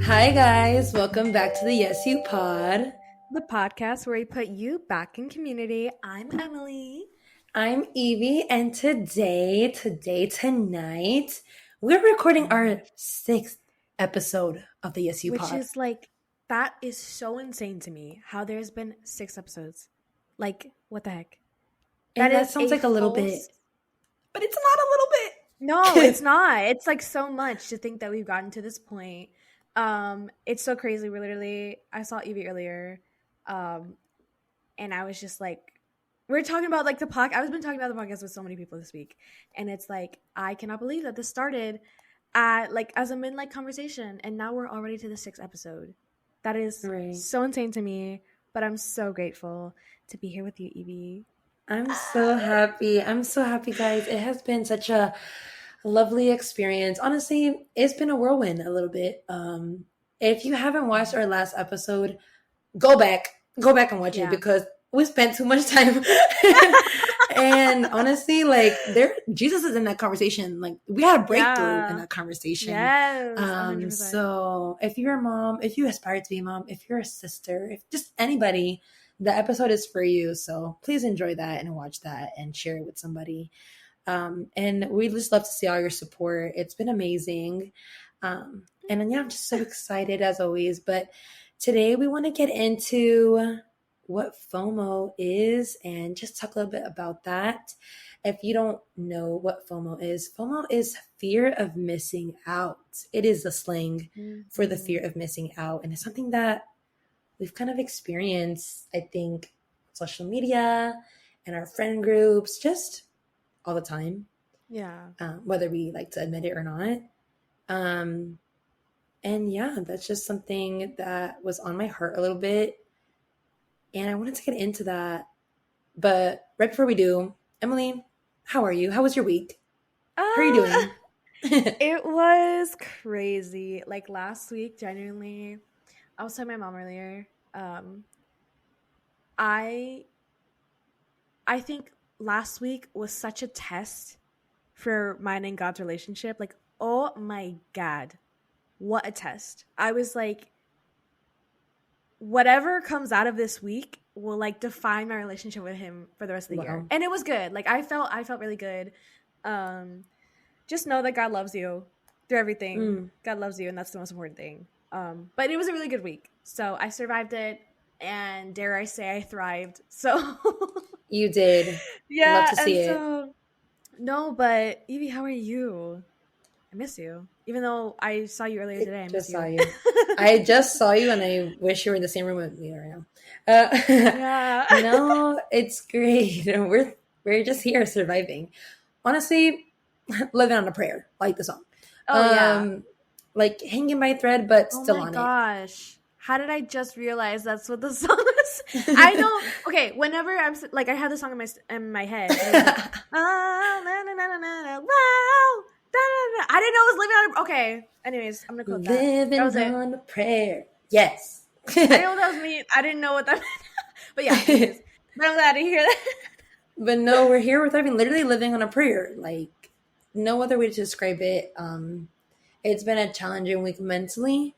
Hi guys, welcome back to the Yes You Pod. The podcast where we put you back in community. I'm Emily. I'm Evie, and tonight, we're recording our sixth episode of the Yes You Which Pod. is like, that is so insane to me how there's been 6 episodes. Like, what the heck? That And that is sounds a like a little full. bit, but it's not a little No, it's bit. not. It's like so much to think that we've gotten to this point. It's so crazy. I saw Evie earlier, um, and I was just like, we're talking about like the podcast. I've been talking about the podcast with so many people this week, and it's like I cannot believe that this started at like as a midnight conversation, and now we're already to the 6th episode. That is Right. so insane to me, but I'm so grateful to be here with you, Evie. I'm so happy. I'm so happy, guys. It has been such a lovely experience. Honestly, it's been a whirlwind a little bit. If you haven't watched our last episode, go back and watch it Yeah. because we spent too much time. And honestly, like there Jesus is in that conversation. Like we had a breakthrough in Yeah. that conversation. Yes. 100%. So if you're a mom, if you aspire to be a mom, if you're a sister, if just anybody, the episode is for you. So please enjoy that and watch that and share it with somebody. And we just love to see all your support. It's been amazing. And then, yeah, I'm just so excited as always. But today we want to get into what FOMO is and just talk a little bit about that. If you don't know what FOMO is fear of missing out. It is the slang for the Mhm. fear of missing out. And it's something that we've kind of experienced, I think, social media and our friend groups, just all the time, Yeah. whether we like to admit it or not. Um, and yeah, that's just something that was on my heart a little bit. And I wanted to get into that. But right before we do, Emily, how are you? How was your week? How are you Uh, doing? it was crazy. Like last week, genuinely, I was telling my mom earlier. Um, I I think last week was such a test for mine and God's relationship. Like, oh my God, what a test. I was like, whatever comes out of this week will like define my relationship with him for the rest of the year. Wow. And it was good. Like I felt really good. Um just know that God loves you through everything. Mm, God loves you and that's the most important thing. But it was a really good week. So I survived it and dare I say I thrived. So you did. Love yeah, to and see it. so no, but Evie, how are you? I miss you. Even though I saw you earlier I today, I miss just saw you. you. I just saw you, and I wish you were in the same room with me right now. Yeah. No, it's great. We're just here surviving. Honestly, living on a prayer, like the song. Oh yeah. Um, like hanging by a thread, but Oh still my on it. gosh. How did I just realize that's what the song is? I know. Okay, whenever like, I had the song in my head, but it was like, ah, na, na, na, na, na, na, wow, da, da, da. I didn't know it was living on. Okay. Anyways, I'm gonna quote that. That was Living it. on a prayer. Yes. I didn't know what that was me. I didn't know what that meant. But yeah. Anyways, but I'm glad to hear that. But no, we're here with literally living on a prayer. Like no other way to describe it. It's been a challenging week mentally,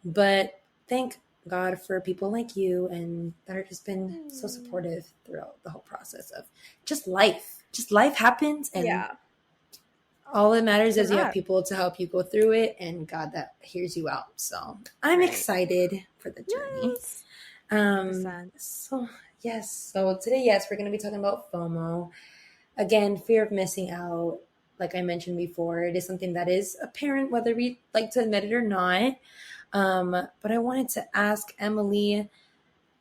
but thank God for people like you and that have just been so supportive throughout the whole process of just life. Just life happens, and Yeah. all that matters True is you have that. people to help you go through it and God that hears you out. So I'm Right. excited for the journey. Yes. 100%. So yes, so today, yes, we're going to be talking about FOMO. Again, fear of missing out. Like I mentioned before, it is something that is apparent whether we like to admit it or not. But I wanted to ask Emily,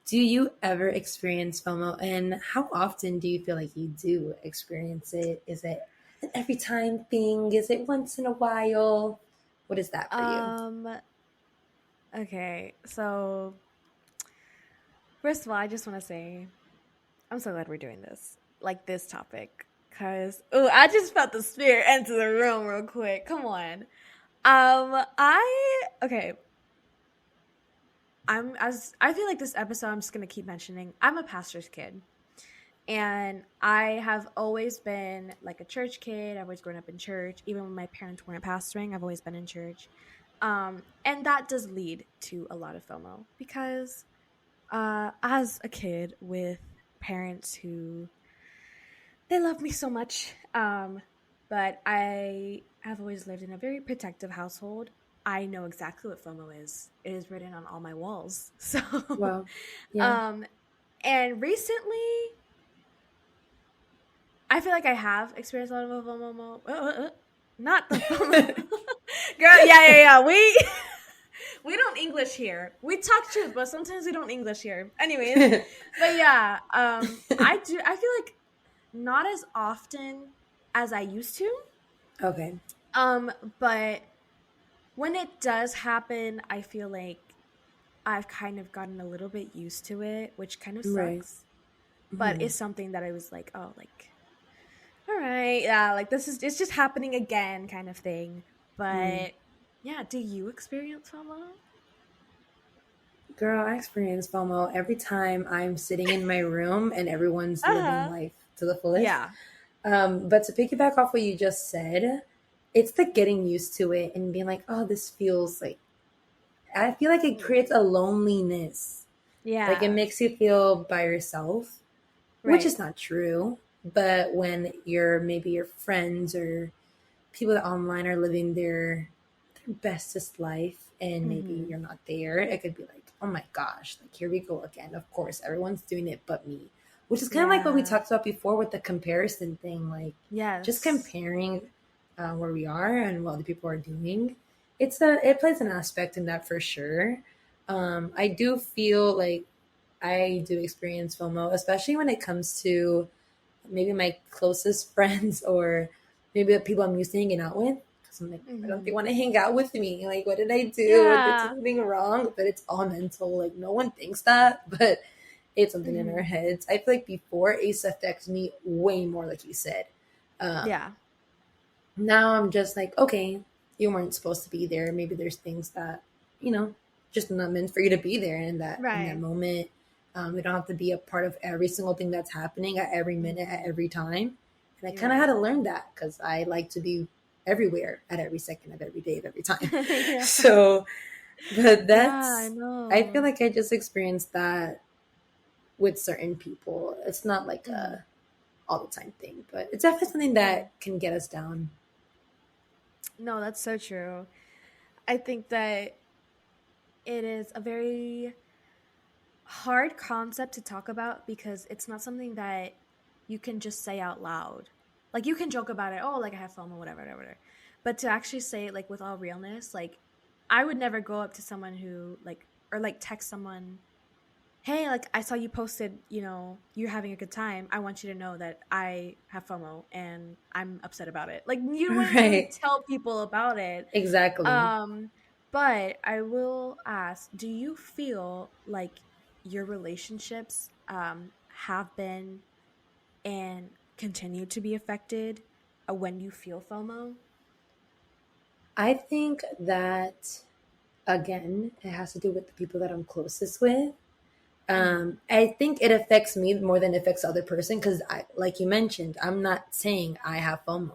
do you ever experience FOMO, and how often do you feel like you do experience it? Is it an every time thing? Is it once in a while? What is that for you? Um. Okay. So first of all, I just want to say I'm so glad we're doing this, like this topic, because oh, I just felt the spirit enter the room real quick. Come on. I okay. I feel like this episode I'm just gonna keep mentioning. I'm a pastor's kid, and I have always been like a church kid. I've always grown up in church, even when my parents weren't pastoring. I've always been in church. And that does lead to a lot of FOMO because as a kid with parents who they love me so much, but I have always lived in a very protective household. I know exactly what FOMO is. It is written on all my walls. So, Well, yeah. um, and recently, I feel like I have experienced a lot of FOMO. Not the FOMO, girl. Yeah. We don't English here. We talk truth, but sometimes we don't English here. Anyways, but yeah, I do. I feel like not as often as I used to. Okay. Um, but when it does happen, I feel like I've kind of gotten a little bit used to it, which kind of Right. sucks. But Mhm. it's something that I was like, oh, like, all right, yeah, like it's just happening again, kind of thing. Mm. But yeah, do you experience FOMO? Girl, I experience FOMO every time I'm sitting in my room and everyone's Uh living huh. life to the fullest. Yeah. But to piggyback off what you just said, it's the getting used to it and being like, oh, this feels like, I feel like it creates a loneliness. Like it Yeah. makes you feel by yourself, which Right. is not true. But when maybe your friends or people that online are living their bestest life and maybe Mm-hmm. you're not there, it could be like, oh my gosh, like here we go again. Of course, everyone's doing it but me. Which is kind of like what we Yeah. talked about before with the comparison thing, like just Yes. comparing where we are and what other people are doing. It plays an aspect in that for sure. I do feel like I do experience FOMO, especially when it comes to maybe my closest friends or maybe the people I'm used to hanging out with. Because I'm like, why don't they Mm-hmm. want to hang out with me? Like, what did I do? I did Yeah. something wrong, but it's all mental. Like, no one thinks that, but it's something in Mm-hmm. our heads. I feel like before Ace affects me way more, like you said. Um, Yeah. Now I'm just like, okay, you weren't supposed to be there. Maybe there's things that, you know, just not meant for you to be there in that Right. moment. We don't have to be a part of every single thing that's happening at every minute, at Mm-hmm. every time. And I You're kind of had right. to learn that because I like to be everywhere at every second of every day of every time. Yeah. So, but Yeah, I I feel know. like I just experienced that with certain people. It's not like Mm-hmm. a all the time thing, but it's definitely something Yeah. that can get us down. No, that's so true. I think that it is a very hard concept to talk about because it's not something that you can just say out loud. Like you can joke about it, oh, like I have FOMO, whatever, whatever, whatever. But to actually say it like with all realness, like I would never go up to someone who like or like text someone, hey, like I saw you posted, you're having a good time. I want you to know that I have FOMO and I'm upset about it. Like you wouldn't really Right. tell people about it. Exactly. Um, but I will ask, do you feel like your relationships have been and continue to be affected when you feel FOMO? I think that, again, it has to do with the people that I'm closest with. Mm-hmm. I think it affects me more than it affects the other person because, like you mentioned, I'm not saying I have FOMO.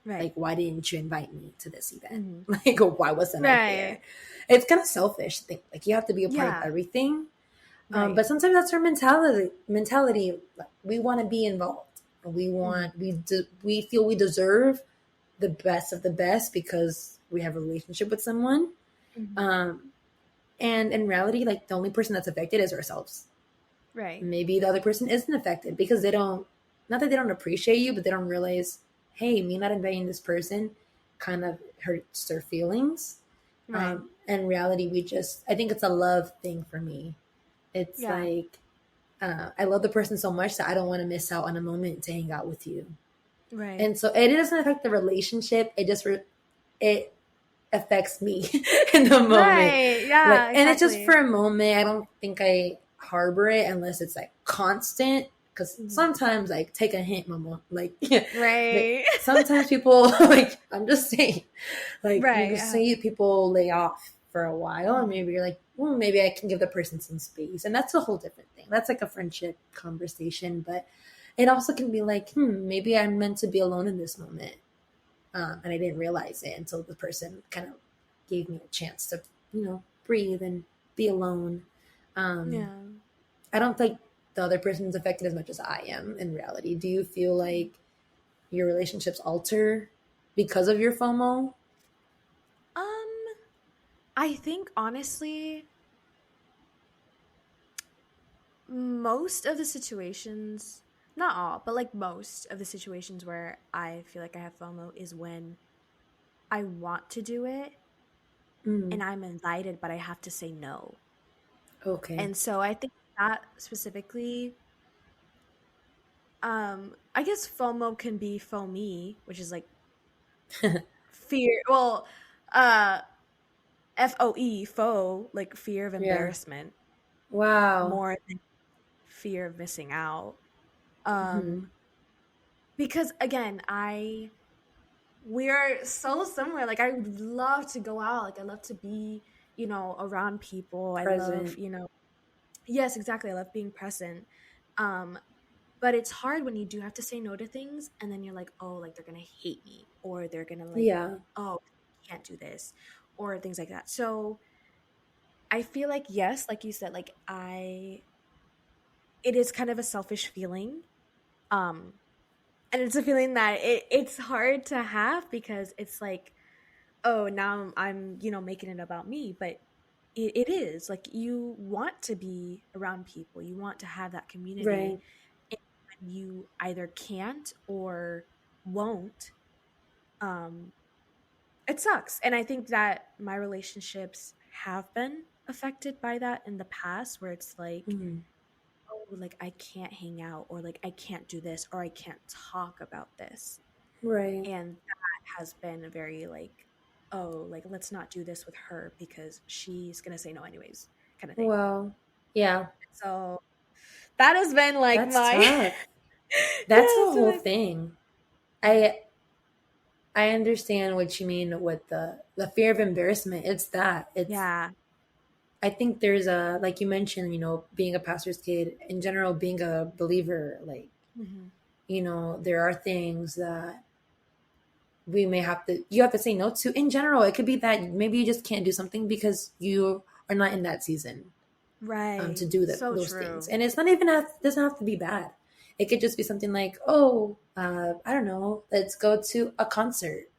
Right. Like, why didn't you invite me to this event? Mm-hmm. Like, why wasn't I there? Right. It's kind of selfish to think like you have to be a part of Yeah. everything. Right. But sometimes that's our mentality. Mentality, like, we want to be involved. Mm-hmm. We feel we deserve the best of the best because we have a relationship with someone. Mm-hmm. Um, and in reality, like the only person that's affected is ourselves. Right. Maybe the other person isn't affected because they don't, not that they don't appreciate you, but they don't realize, hey, me not inviting this person kind of hurts their feelings. Right. In reality, I think it's a love thing for me. It's Yeah. like, I love the person so much that I don't want to miss out on a moment to hang out with you. Right. And so it doesn't affect the relationship. It affects me in the moment. Right. Yeah, Like, and it's just for exactly. a moment. I don't think I harbor it unless it's like constant. Because Mm-hmm. sometimes, like, take a hint, mama. Like, yeah, Right. sometimes people, like, I'm just saying, like, you Right. can see people lay off for a while, and Mhm. maybe you're like, well, maybe I can give the person some space. And that's a whole different thing. That's like a friendship conversation. But it also can be like, maybe I'm meant to be alone in this moment. And I didn't realize it until the person kind of gave me a chance to, breathe and be alone. Um, Yeah. I don't think the other person's affected as much as I am in reality. Do you feel like your relationships alter because of your FOMO? Um, I think honestly, most of the situations, not all, but like most of the situations where I feel like I have FOMO is when I want to do it Mm, and I'm invited, but I have to say no. okay. And so I think that specifically, I guess FOMO can be FOME, which is like fear. Well, uh, FOE, faux, like fear of Yeah. embarrassment, Wow. more than fear of missing out. Hmm. Um, because again, we're so similar. Like I would love to go out. Like I love to be, around people. I love, Present. yes, exactly. I love being present. Um, but it's hard when you do have to say no to things and then you're like, oh, like they're gonna hate me or they're gonna like, Yeah. oh, I can't do this or things like that. So I feel like yes, like you said, like I it is kind of a selfish feeling. Um, and it's a feeling that it's hard to have because it's like, oh, now I'm making it about me, but it is like you want to be around people, you want to have that community, Right. and when you either can't or won't, um, it sucks. And I think that my relationships have been affected by that in the past, where it's like, Mm, oh, like I can't hang out, or like I can't do this, or I can't talk about this. right. And that has been very like, oh, like let's not do this with her because she's gonna say no anyways, kind of thing. Wow. Yeah. So that has been like That's my tough. yeah, That's the that's been whole my thing. I understand what you mean with the fear of embarrassment. It's that. It's yeah. I think there's a, like you mentioned, being a pastor's kid, in general, being a believer, like, Hmm. there are things that you have to say no to. In general, it could be that maybe you just can't do something because you are not in that season, to Right. do So those things. true. And it's not even doesn't have to be bad. It could just be something like, oh, I don't know, let's go to a concert,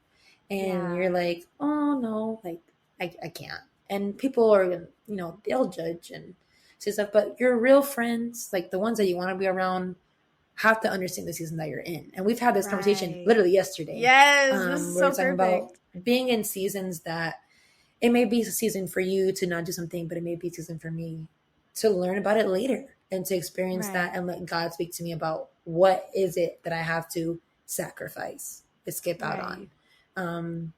and Yeah. you're like, oh no, like I can't. And people are, they'll judge and say stuff, but your real friends, like the ones that you want to be around, have to understand the season that you're in. And we've had this conversation Right. literally yesterday, Yes, this is where we're so talking about perfect. being in seasons that it may be a season for you to not do something, but it may be a season for me to learn about it later and to experience that Right. and let God speak to me about what is it that I have to sacrifice, skip out on. Right. Um,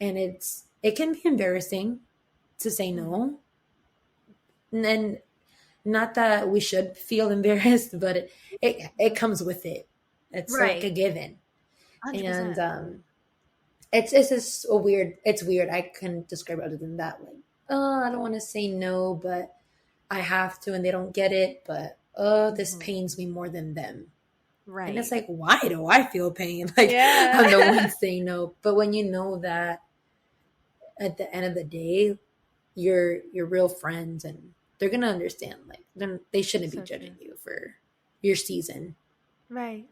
and it can be embarrassing to say Hmm. no. And not that we should feel embarrassed, but it comes with it. It's like a Right. given. And 100%. it's just a weird, it's weird. I couldn't describe it other than that. Like, oh, I don't want to say no, but I have to, and they don't get it, but oh, this Hmm. pains me more than them. And it's Right. like, why do I feel pain? Like, I'm the one Yeah. saying no. But when you know that at the end of the day, you're real friends, and they're gonna understand. Like, they shouldn't be So judging true. you for your season. Right.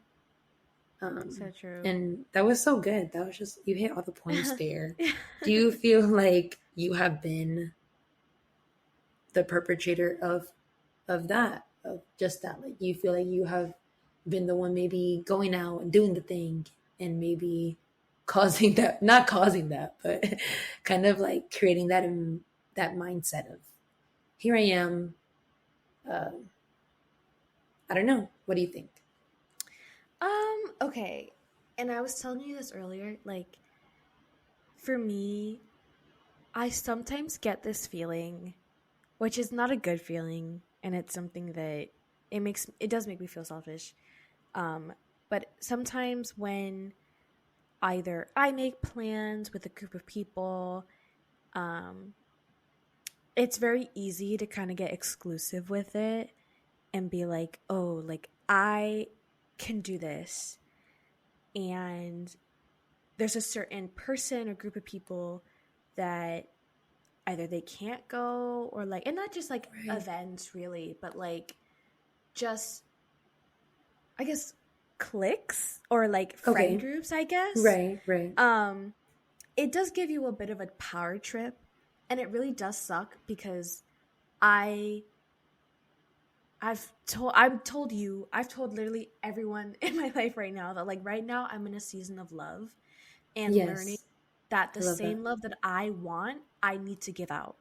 Um, So true. and that was so good. That was just, you hit all the points there. Do you feel like you have been the perpetrator of that, of just that? Like, you feel like you have been the one maybe going out and doing the thing, and maybe causing that, not causing that, but kind of like creating that mindset of, here I am. Uh, I don't know. What do you think? Okay. And I was telling you this earlier, like for me, I sometimes get this feeling, which is not a good feeling, and it's something that it does make me feel selfish. Um, but sometimes when either I make plans with a group of people, um, it's very easy to kind of get exclusive with it and be like, oh, like I can do this. And there's a certain person or group of people that either they can't go, or like, and not just like Right. events really, but like just, I guess, cliques or like friend Okay. groups, I guess. Right. Right. Um, it does give you a bit of a power trip, and it really does suck because I I've told literally everyone in my life right now that like right now I'm in a season of love and learning Yes. that I the love that. same love that I want, I need to give out.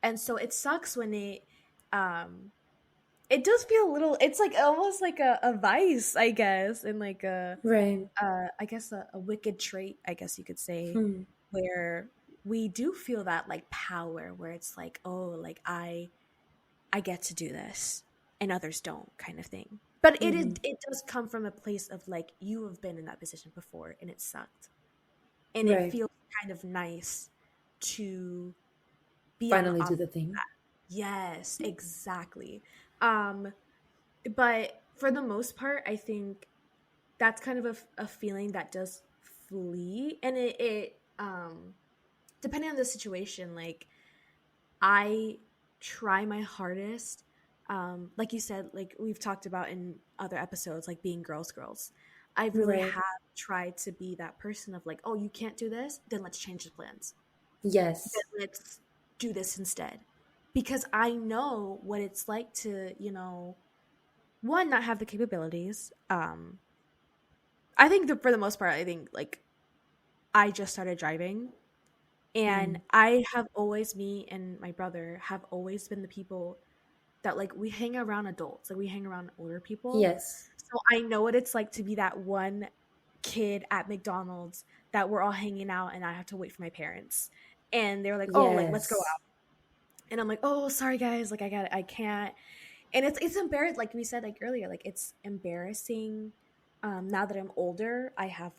And so it sucks when um it does feel a little, it's like almost like a vice, I guess, and like Right. I guess a wicked trait, I guess you could say, Hmm. where we do feel that like power, where it's like, oh, like I get to do this and others don't, kind of thing. But Hmm. it does come from a place of like you have been in that position before and it sucked. And it Right. feels kind of nice to be on the Finally do opposite the of thing. that. Yes, exactly. Um but for the most part, I think that's kind of a feeling that does flee, and it depending on the situation, like I try my hardest, like you said, like we've talked about in other episodes, like being girls. I really Right. have tried to be that person of like, oh, you can't do this, then let's change the plans, then Yes. let's do this instead, because I know what it's like to, one, not have the capabilities. I think that for the most part, I think like I just started driving, and Mm. me and my brother have always been the people that like we hang around adults, like we hang around older people. Yes. So I know what it's like to be that one kid at McDonald's that we're all hanging out and I have to wait for my parents. And they're like, "Oh, like let's go Yes. out." And I'm like, "Oh, sorry guys, like I can't." And it's embarrassing, like we said like earlier, like it's embarrassing. Now that I'm older, I have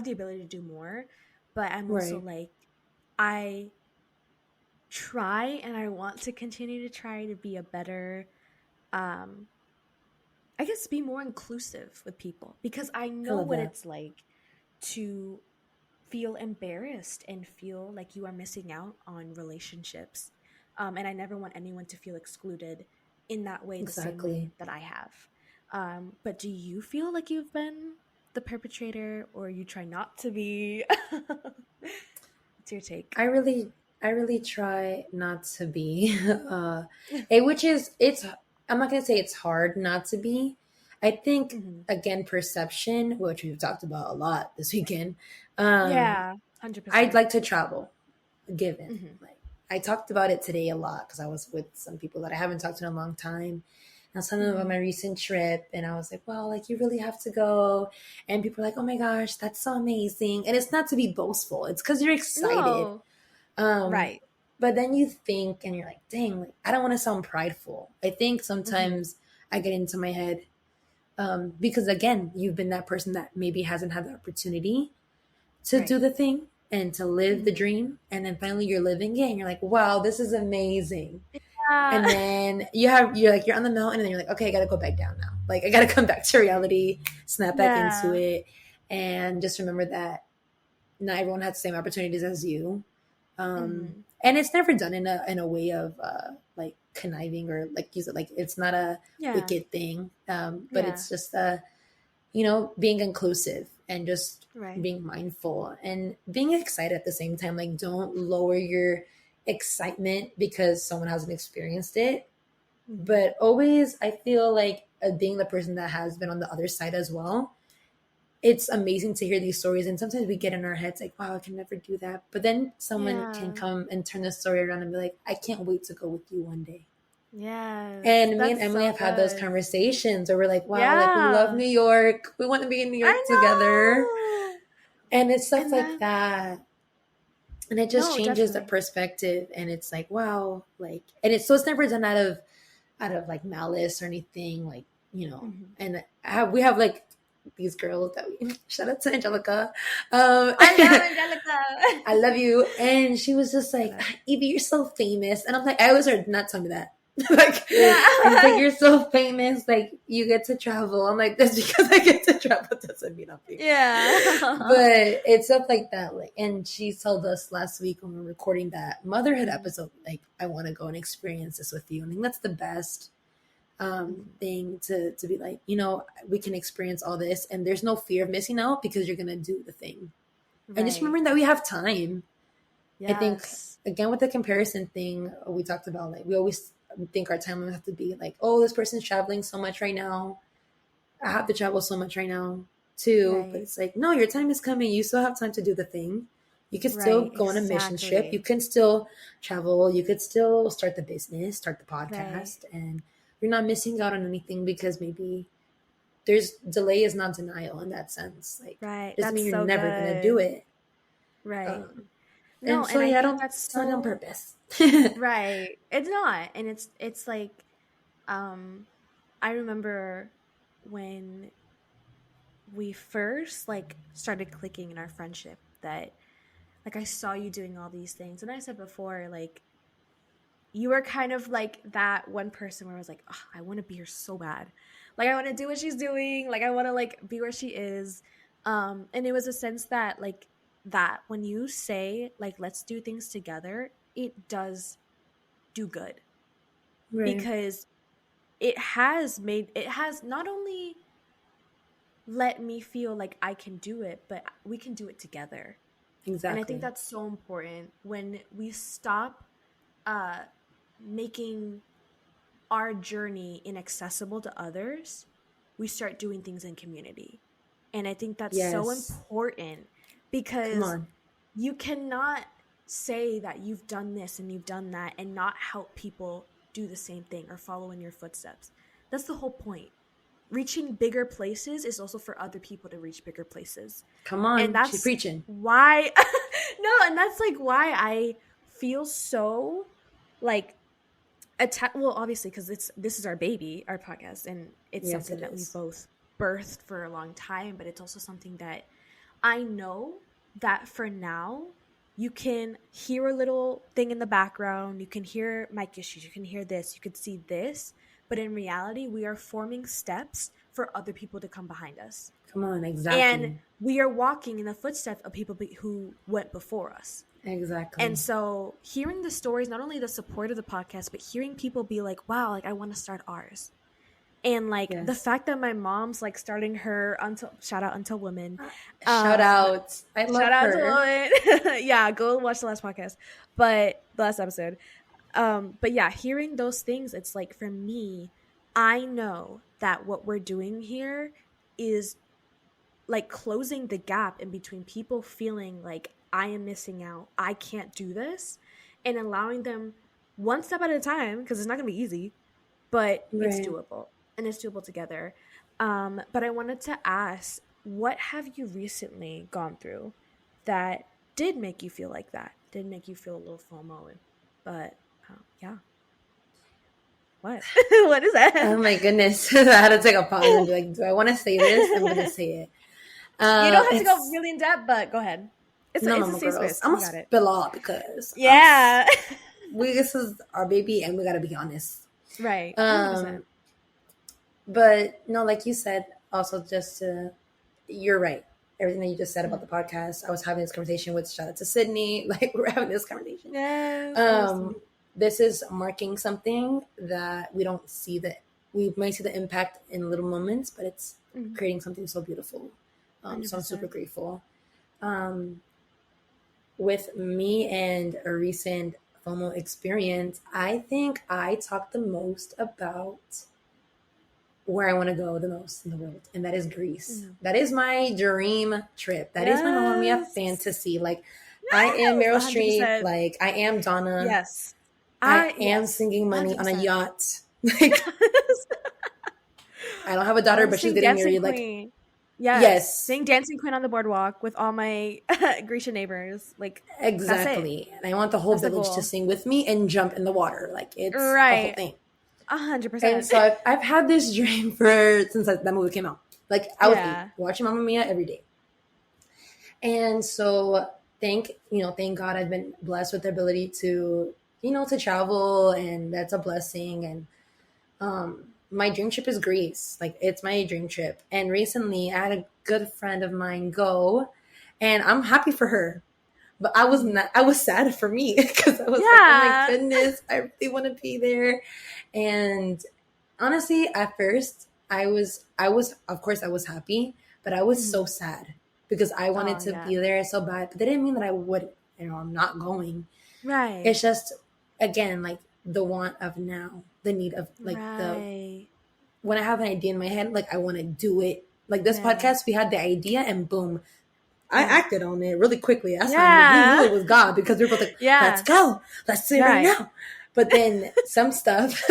the ability to do more, but I'm also Right. like I try and I want to continue to try to be a better, um I guess, be more inclusive with people, because I I know love what that. it's like to feel embarrassed and feel like you are missing out on relationships. And I never want anyone to feel excluded in that way, the same way Exactly. that I have. But do you feel like you've been the perpetrator, or you try not to be? What's your take? I really try not to be. Which is, it's, I'm not gonna say it's hard not to be. I think, Hmm. again, perception, which we've talked about a lot this weekend. Yeah, I'd 100%. like to travel, given. Hmm. Like, I talked about it today a lot because I was with some people that I haven't talked to in a long time. I was telling them about Hmm. my recent trip, and I was like, well, like, you really have to go. And people are like, oh my gosh, that's so amazing. And it's not to be boastful, it's because you're excited. No, Um, right. but then you think, and you're like, dang, like, I don't want to sound prideful. I think Hmm. sometimes I get into my head, because, again, you've been that person that maybe hasn't had the opportunity to Right. do the thing and to live the Hmm. dream. And then finally you're living it and you're like, wow, this is amazing. And Yeah. then you're on the mountain and then you're like, okay, I gotta go back down now. Like, I gotta come back to reality, snap back into Yeah. it, and just remember that not everyone has the same opportunities as you. Hmm. And it's never done in a way of like conniving, or like use it, like it's not a Yeah. wicked thing. But Yeah. it's just being inclusive and just Right. being mindful and being excited at the same time. Like, don't lower your excitement because someone hasn't experienced it. Hmm. But always, I feel like, being the person that has been on the other side as well, it's amazing to hear these stories. And sometimes we get in our heads like, wow, I can never do that. But then someone can Yeah. come and turn the story around and be like, I can't wait to go with you one day. Yes. And me and That's Emily so have had those good. conversations where we're like, wow, like, we love Yeah. New York. We want to be in New York I together. know. And it's stuff And like then that. And it just no, changes the definitely. perspective. And it's like, wow, like, and it's never done out of like malice or anything, like, Hmm. and we have like these girls that we shout out to Angelica. I love Angelica. I love you. And she was just Shout like, out. Evie, you're so famous. And I'm like, I always heard, not tell me that. Like, and it's like, Yeah. you're so famous, like you get to travel. I'm like, that's because I get to travel doesn't mean I'm famous. Yeah. But it's stuff like that. Like, and she told us last week when we were recording that motherhood Mhm. episode, like, I want to go and experience this with you. I think that's the best Mhm. thing to be like, we can experience all this and there's no fear of missing out because you're gonna do the thing. And just Right. remembering that we have time. I think, Yes. again, with the comparison thing we talked about, like, we always think our time limit have to be like, oh, this person's traveling so much right now, I have to travel so much right now too. But Right. it's like, no, your time is coming. You still have time to do the thing. You could still Right. go on a mission trip. You Exactly. can still travel. You could still start the business, start the Right. podcast, and you're not missing out on anything because maybe there's delay is not denial in that sense. Like, Right. doesn't That's mean you're so never gonna do good. it. Right. Um, No, and so and I yeah, I think don't. that's It's not on so purpose. right. It's not. And it's like um I remember when we first like started clicking in our friendship that like I saw you doing all these things. And I said before, like you were kind of like that one person where I was like, oh, I want to be her so bad. Like I want to do what she's doing. Like I want to like be where she is. And it was a sense that like that when you say like let's do things together, it does do good Right. because it has not only let me feel like I can do it, but we can do it together. And I think Exactly. that's so important when we stop uh making our journey inaccessible to others, we start doing things in community. And I think that's so Yes. important Come because on. you cannot say that you've done this and you've done that and not help people do the same thing or follow in your footsteps. That's the whole point. Reaching bigger places is also for other people to reach bigger places. Come And on. She's that's preaching. why no, and that's like why I feel so like well obviously because this is our baby, our podcast, and it's Yes, something it that we've is. both birthed for a long time, but it's also something that I know that for now you can hear a little thing in the background, you can hear mic issues, you can hear this, you could see this, but in reality we are forming steps for other people to come behind us, Come on. and Exactly. we are walking in the footsteps of people who went before us. And Exactly. so hearing the stories, not only the support of the podcast, but hearing people be like, wow, like I want to start ours. And like the Yes. fact that my mom's like starting her until shout out Until Women. Shout Um out. I love shout out to her. Women. Yeah, go watch the last podcast. But the last episode. But yeah, hearing those things, it's like for me, I know that what we're doing here is like closing the gap in between people feeling like I am missing out, I can't do this, and allowing them one step at a time because it's not going to be easy, but it's Right. doable and it's doable together. But I wanted to ask, what have you recently gone through that did make you feel like that? Did make you feel a little FOMO? But yeah, what? What is Oh that? my goodness. I had to take a pause and be like, do I want to say this? I'm going to say it. You don't have to go It's really in depth, but go ahead. no, It's a Mama safe Girls. space. I'm You going to got it. spill all because Yeah. this is our baby and we got to be honest. Right. 100%. Um, but no, like you said, also just you're right. Everything that you just said about the Mhm. podcast, I was having this conversation with shout out to Sydney. Like we're having this conversation. Yes. Um, this is marking something that we don't see that we might see the impact in little moments, but it's Mhm. creating something so beautiful. So I'm super 100%. grateful. Um, with me and a recent FOMO experience, I think I talk the most about where I want to go the most in the world, and that is Greece. Mhm. That is my dream trip. That is my Mamma Mia Yes. fantasy. Like, I am Yes. Meryl Streep. 100%. Like, I am Donna. Yes. I am Yes. singing money on a 100%. yacht. Like, Yes. I don't have a daughter, but she's Sing getting Dancing married. Like, Queen. Yes. yes, Sing Dancing Queen on the boardwalk with all my Grecian neighbors. Like, that's it. exactly. And I want the whole That's the village to goal. sing with me and jump in the water. Like, it's a whole Right. thing. 100%. And so I've had this dream since that movie came out. Like, I was 8, Yeah. watching Mamma Mia every day. And so thank God I've been blessed with the ability to to travel, and that's a blessing. And my dream trip is Greece. Like, it's my dream trip. And recently, I had a good friend of mine go, and I'm happy for her. But I was Mhm. not. I was sad for me because I was like, "Oh my Yeah. goodness, I really want to be there." And honestly, at first, of course, I was happy, but I was so Mhm. sad because I wanted Oh, to yeah. be there so bad. But that didn't mean that I would. I'm not going. Right. It's just, again, like the want of now, the need of, like, the Right. when I have an idea in my head, like I want to do it. Like this Yeah. podcast, we had the idea, and boom, I Yeah. acted on it really quickly. That's why we knew Yeah. it was God, because we were both like, let's Yeah. go. Let's do it right Right. now. But then some stuff,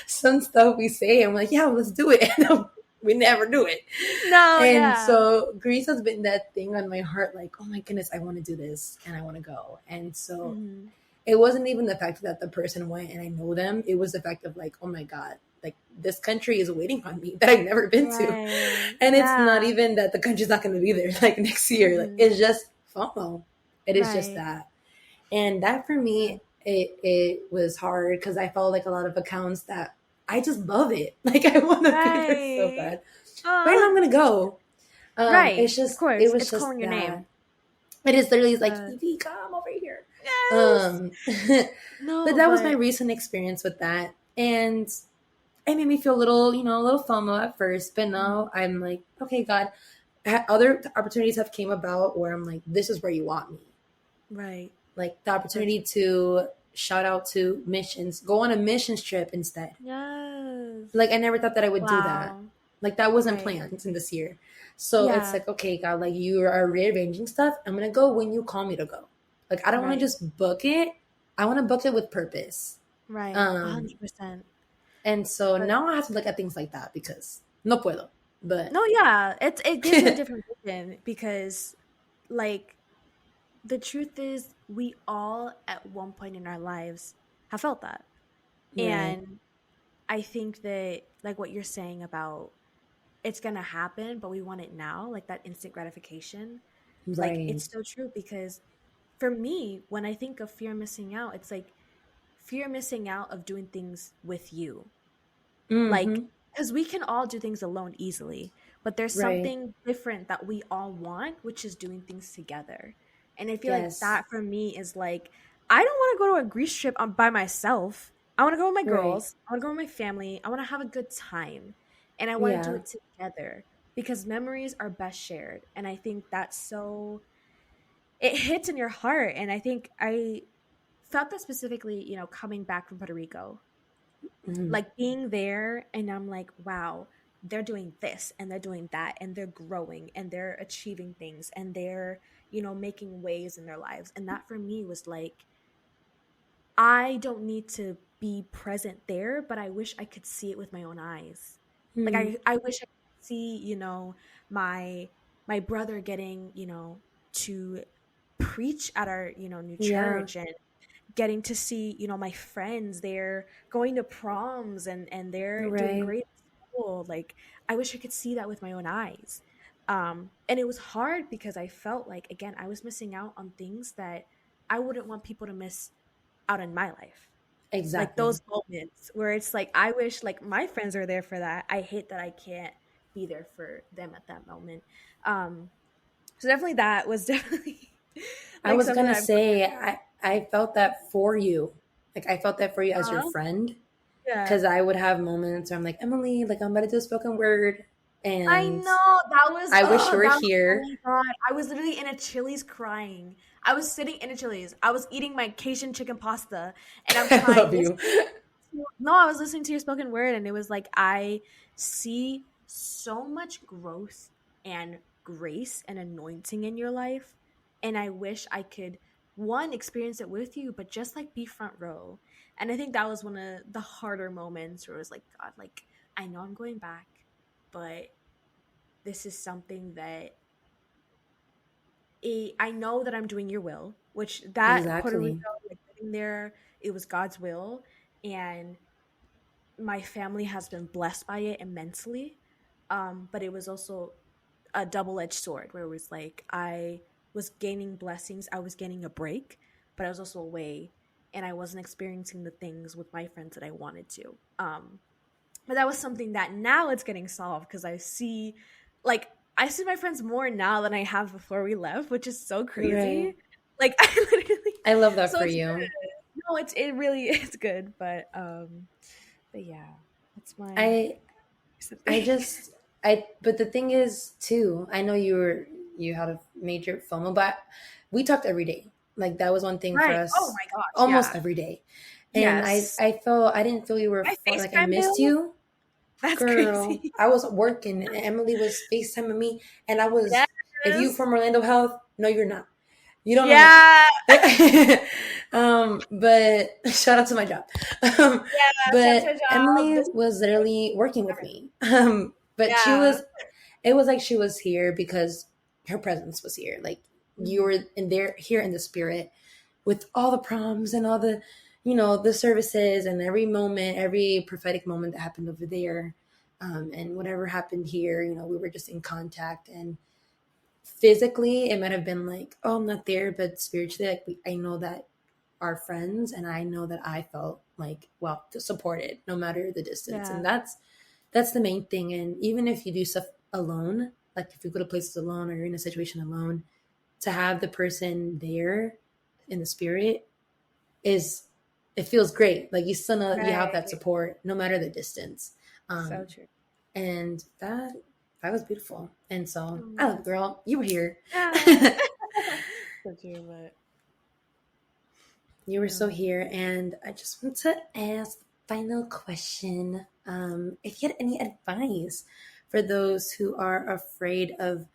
some stuff we say and we're like, yeah, let's do it. And we never do it. No, And yeah. so Greece has been that thing on my heart, like, oh my goodness, I want to do this and I want to go. And so Mhm. it wasn't even the fact that the person went and I know them. It was the fact of like, oh my God, like this country is waiting on me that I've never been to. Right. And it's not Yeah. even that the country's not going to be there like next year. Like, Mhm. it's just FOMO. It is just Right. that. And that for Yeah. me, it was hard because I felt like a lot of accounts that I just love it. Like, I want to be there so Right. bad. But I know Oh. I'm going to go. Right. It's Of just, it course. was It's just calling your that. name. It is literally like, Uh, Evie, come over here. yes. Um, but No, that was my but recent experience with that. And it made me feel a little, a little FOMO at first. But Mhm. now I'm like, okay, God, other opportunities have came about where I'm like, this is where you want me. Right. Like the That's opportunity to shout out to missions, go on a missions trip instead. Like, yes. I never thought that I would do that. Wow. Like, that wasn't Right. planned in this year. So it's Yeah. like, okay, God, like, you are rearranging stuff. I'm gonna go when you call me to go. Like, I don't want to Right. just book it. I want to book it with purpose. Right. Um, 100%. and so But now I have to look at things like that because no puedo. But no, yeah. It gives you a different vision because like the truth is we all at one point in our lives have felt that. right, And I think that like what you're saying about it's gonna happen, but we want it now, like that instant gratification. Like right. it's so true because for me, when I think of fear of missing out, it's like fear of missing out of doing things with you. Like, Mm-hmm. because we can all do things alone easily, but there's Right. something different that we all want, which is doing things together. And I feel like Yes. that for me is like, I don't want to go to a Greece trip by myself. I want to go with my Right. girls. I want to go with my family. I want to have a good time. And I want to do Yeah. it together because memories are best shared. And I think that's so, it hits in your heart. And I think I felt that specifically, coming back from Puerto Rico, Mm-hmm. like being there and I'm like, wow, they're doing this and they're doing that and they're growing and they're achieving things and they're, making waves in their lives. And that for me was like, I don't need to be present there, but I wish I could see it with my own eyes. Like Mm-hmm. I wish I could see, my my brother getting, to preach at our, new Yeah. church and getting to see, my friends, they're going to proms and they're doing Right. great at school. Like I wish I could see that with my own eyes. And it was hard because I felt like again, I was missing out on things that I wouldn't want people to miss out in my life. Like Exactly. those moments where it's like I wish like my friends are there for that. I hate that I can't be there for them at that moment. Um so definitely that was definitely I like was something gonna that I'm say I felt that for you. Like, I felt that for you as your uh, friend. yeah. Because I would have moments where I'm like, Emily, like, I'm about to do a spoken word, I and know that was I wish you oh were that was oh here. my god. I was literally in a Chili's crying. I was sitting in a Chili's. I was eating my Cajun chicken pasta and I'm I crying. love you. No, I was listening to your spoken word and it was like I see so much growth and grace and anointing in your life and I wish I could one experience it with you but just like be front row. And I think that was one of the harder moments where it was like god like I know I'm going back but this is something that I know that I'm doing your will, which that Puerto Rico, Exactly. like living there, it was God's will. And my family has been blessed by it immensely. But it was also a double-edged sword where it was like I was gaining blessings, I was getting a break, but I was also away. and I wasn't experiencing the things with my friends that I wanted to. But that was something that now it's getting solved because like, I see my friends more now than I have before we left, which is so Right. crazy. Like, I literally, I love that so for it's you. good. No, it really is good, but yeah, that's my I recent I thing. just but the thing is too, I know you had a major FOMO, but we talked every day. Like that was one thing for Right. Oh us my gosh, almost yeah. every day. And Yes. I didn't feel you were My far, like I FaceTime missed bill? you. That's Girl, crazy. I was working and Emily was FaceTiming me and I was, if you Yes. from Orlando Health, no you're not. You don't know nothing. Yeah. But shout out to my job. Um, Yeah. Shout but to job. Emily This was literally working with me. But yeah. it was like she was here because her presence was here. Like you Mhm. were in there, here in the spirit with all the proms and all the, the services and every moment, every prophetic moment that happened over there. And whatever happened here, we were just in contact, and physically it might have been like, oh, I'm not there, but spiritually, like I know that our friends, and I know that I felt like, well, supported no matter the distance. Yeah. And that's the main thing. And even if you do stuff alone, like if you go to places alone or you're in a situation alone, to have the person there in the spirit is, it feels great. Like you still know you have that Right. support no matter the distance. So um true. and that was beautiful. And so I love Mm. it, girl, you were here. Yeah. So true, but You were so um, here. And I just want to ask final question. If you had any advice for those who are afraid of,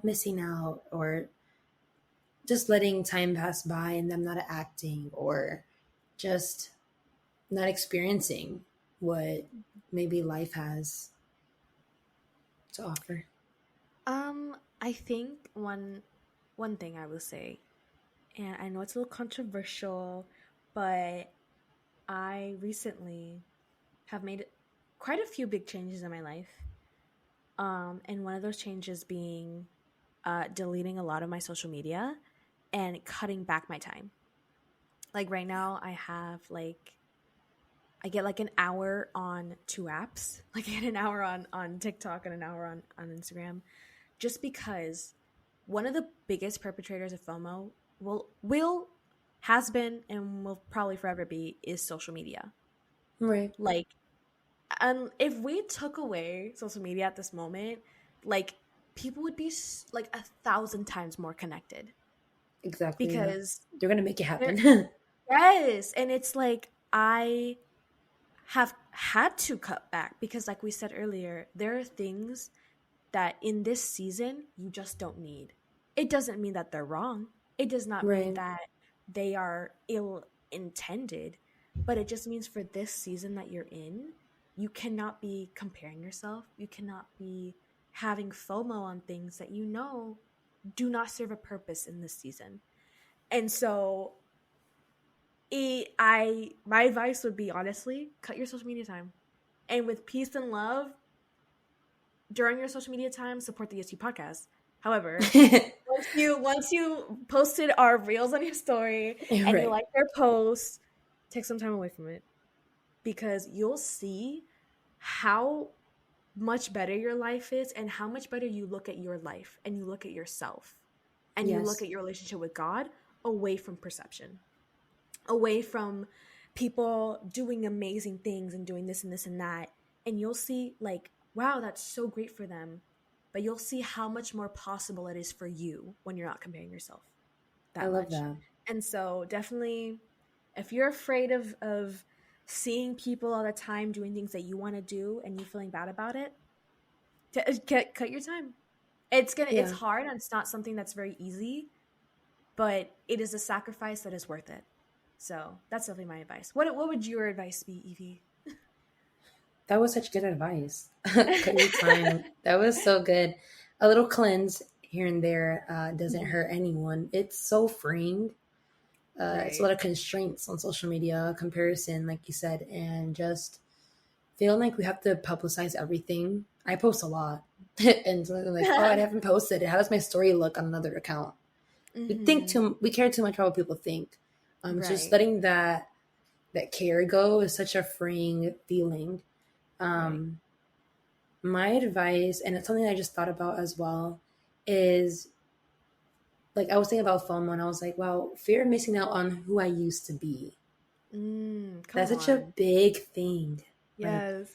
missing out, or just letting time pass by and them not acting, or just not experiencing what maybe life has to offer. I think one thing I will say, and I know it's a little controversial, but I recently have made quite a few big changes in my life. And one of those changes being deleting a lot of my social media and cutting back my time. Like right now, I get like an hour on two apps. Like I get an hour on TikTok and an hour on Instagram, just because one of the biggest perpetrators of FOMO will has been and will probably forever be is social media. Right. Like, if we took away social media at this moment, like people would be like 1,000 times more connected Exactly. Yeah. because They're going to make it there. happen. Yes, and it's like I have had to cut back because, like we said earlier, there are things that in this season you just don't need. It doesn't mean that they're wrong. It does not mean Right. that they are ill intended, but it just means for this season that you're in, you cannot be comparing yourself. You cannot be having FOMO on things that you know do not serve a purpose in this season. And so my advice would be, honestly, cut your social media time. And with peace and love, during your social media time, support the EST podcast. However, once you posted our reels on your story and you Right. like their posts, take some time away from it because you'll see how much better your life is and how much better you look at your life and you look at yourself and you look Yes. at your relationship with God away from perception, away from people doing amazing things and doing this and this and that. And you'll see, like, wow, that's so great for them. But you'll see how much more possible it is for you when you're not comparing yourself I that love much. that. And so definitely, if you're afraid of seeing people all the time doing things that you want to do and you feeling bad about it, cut your time. It's Yeah. hard and it's not something that's very easy, but it is a sacrifice that is worth it. So that's definitely my advice. What would your advice be, Evie? That was such good advice. Cut your time. That was so good. A little cleanse here and there doesn't Mhm. hurt anyone. It's so freeing. It's a Right. lot of constraints on social media, comparison, like you said, and just feeling like we have to publicize everything. I post a lot. And so I'm like, oh, I haven't posted it. How does my story look on another account? Hmm. We care too much about what people think. Just Right. letting that care go is such a freeing feeling. Right. um my advice, and it's something I just thought about as well, is like I was thinking about FOMO, and I was like, wow, fear of missing out on who I used to be. Come That's such a on. big thing. Like, Yes.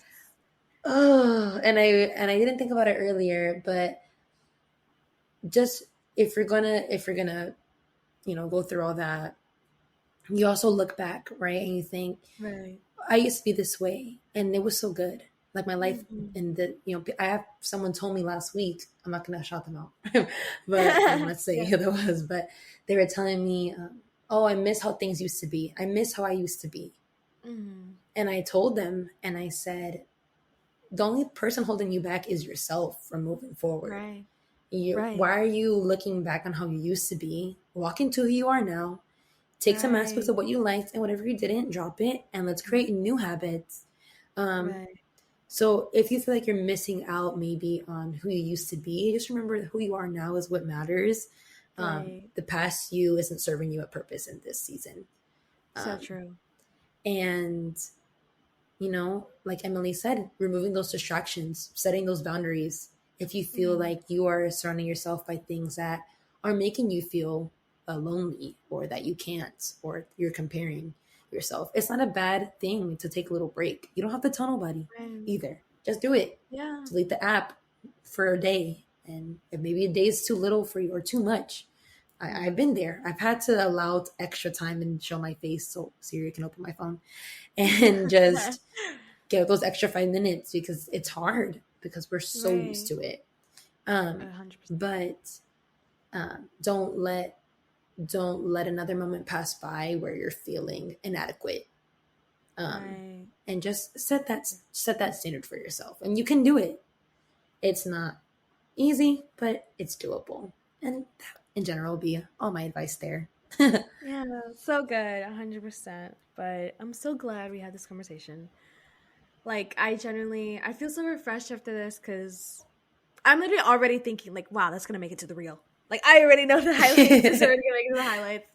oh, and I didn't think about it earlier, but just if you're gonna go through all that, you also look back, right, and you think, Right. I used to be this way, and it was so good. Like my life, Mhm. and I have someone told me last week. I'm not gonna shout them out, but I don't want to say Yeah. who that was. But they were telling me, "Oh, I miss how things used to be. I miss how I used to be." Mhm. And I told them, and I said, "The only person holding you back is yourself from moving forward. Right. Why Right. are you looking back on how you used to be? Walk into who you are now. Take some aspects Right. of what you liked and whatever you didn't, drop it, and let's create new habits." Um, Right. so if you feel like you're missing out maybe on who you used to be, just remember that who you are now is what matters. Right. The past you isn't serving you a purpose in this season. So Um, true. and, like Emily said, removing those distractions, setting those boundaries. If you feel Mhm. like you are surrounding yourself by things that are making you feel lonely, or that you can't, or you're comparing yourself, it's not a bad thing to take a little break. You don't have to tell nobody Right. either. Just do it. Yeah. Delete the app for a day. And if maybe a day is too little for you or too much, I've Mhm. been there. I've had to allow extra time and show my face so Siri can open my phone and just get those extra 5 minutes, because it's hard because we're so used Right. to it. Um, 100%. but don't let another moment pass by where you're feeling inadequate. Um, Right. and just set that standard for yourself, and you can do it. It's not easy, but it's doable. And that, in general, will be all my advice there. Yeah, so good, 100%. But I'm so glad we had this conversation. Like, I feel so refreshed after this because I'm literally already thinking, like, wow, that's gonna make it to the reel. Like, I already know the highlights. It's already gonna make it to the highlights.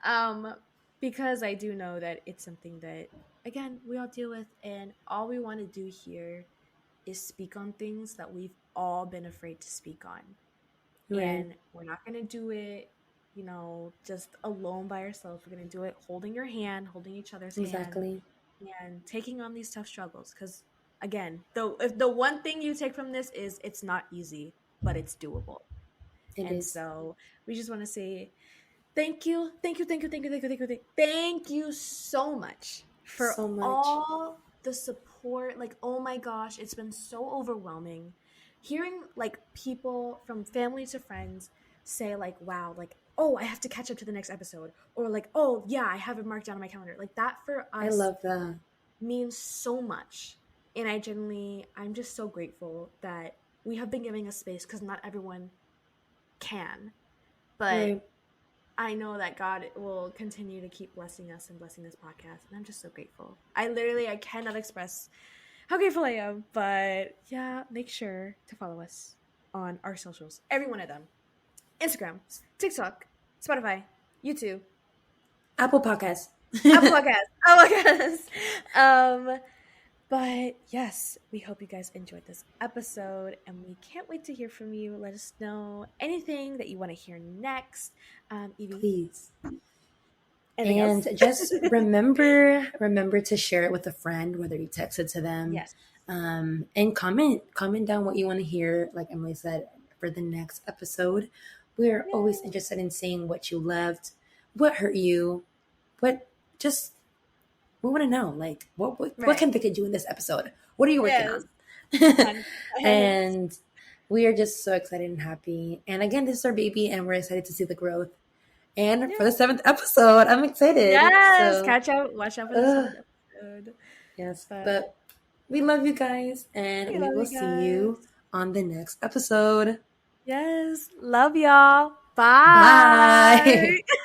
Um, because I do know that it's something that, again, we all deal with, and all we want to do here is speak on things that we've all been afraid to speak on. Right. And we're not going to do it, just alone by ourselves. We're going to do it holding your hand, holding each other's hand, Exactly. and taking on these tough struggles. Because, again, if the one thing you take from this is it's not easy, but it's doable. It And is so we just want to say thank you, thank you, thank you, thank you, thank you, thank you, thank you so much for so much. all the support. Like, oh my gosh, it's been so overwhelming hearing like people from family to friends say like, wow, like, oh, I have to catch up to the next episode, or like, oh yeah, I have it marked down on my calendar. Like that for I us love that. means so much. And I'm just so grateful that we have been giving a space because not everyone can. But Right. I know that God will continue to keep blessing us and blessing this podcast. And I'm just so grateful. I cannot express how grateful I am. But yeah, make sure to follow us on our socials. Every one of them. Instagram, TikTok, Spotify, YouTube, Apple Podcast. Apple Podcasts. Oh my goodness. But yes, we hope you guys enjoyed this episode and we can't wait to hear from you. Let us know anything that you want to hear next. Evie, Please. anything And else? just remember to share it with a friend, whether you text it to them, Yes. and comment down what you want to hear. Like Emily said, for the next episode, we're always Yay. interested in seeing what you loved, what hurt you, what just we want to know. Like what Right. convicted you in this episode? What are you working Yes. on? 100. And we are just so excited and happy. And again, this is our baby, and we're excited to see the growth. And for the Yeah. 7th episode, I'm excited. Yes. So, Catch out. Watch out for the uh, 7th episode. yes, But but we love you guys, and we we love will you see you guys. on the next episode. Yes. Love y'all. Bye. Bye.